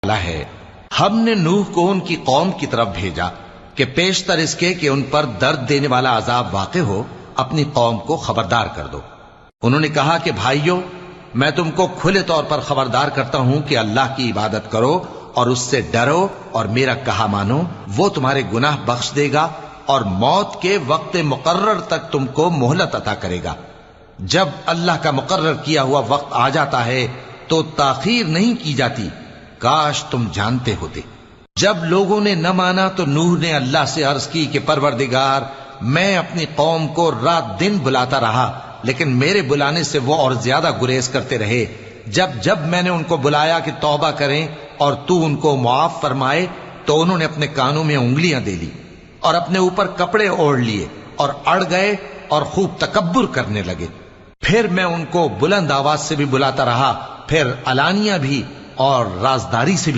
ہے ہم نے نوح کو ان کی قوم کی طرف بھیجا کہ پیشتر اس کے کہ ان پر درد دینے والا عذاب واقع ہو اپنی قوم کو خبردار کر دو۔ انہوں نے کہا کہ بھائیو، میں تم کو کھلے طور پر خبردار کرتا ہوں کہ اللہ کی عبادت کرو اور اس سے ڈرو اور میرا کہا مانو، وہ تمہارے گناہ بخش دے گا اور موت کے وقت مقرر تک تم کو مہلت عطا کرے گا۔ جب اللہ کا مقرر کیا ہوا وقت آ جاتا ہے تو تاخیر نہیں کی جاتی، کاش تم جانتے ہوتے۔ جب لوگوں نے نہ مانا تو نوح نے اللہ سے عرض کی کہ پروردگار، میں اپنی قوم کو رات دن بلاتا رہا لیکن میرے بلانے سے وہ اور زیادہ گریز کرتے رہے۔ جب میں نے ان کو بلایا کہ توبہ کریں اور تو ان کو معاف فرمائے تو انہوں نے اپنے کانوں میں انگلیاں دے لی اور اپنے اوپر کپڑے اوڑھ لیے اور اڑ گئے اور خوب تکبر کرنے لگے۔ پھر میں ان کو بلند آواز سے بھی بلاتا رہا، پھر علانیہ بھی اور رازداری سے بھی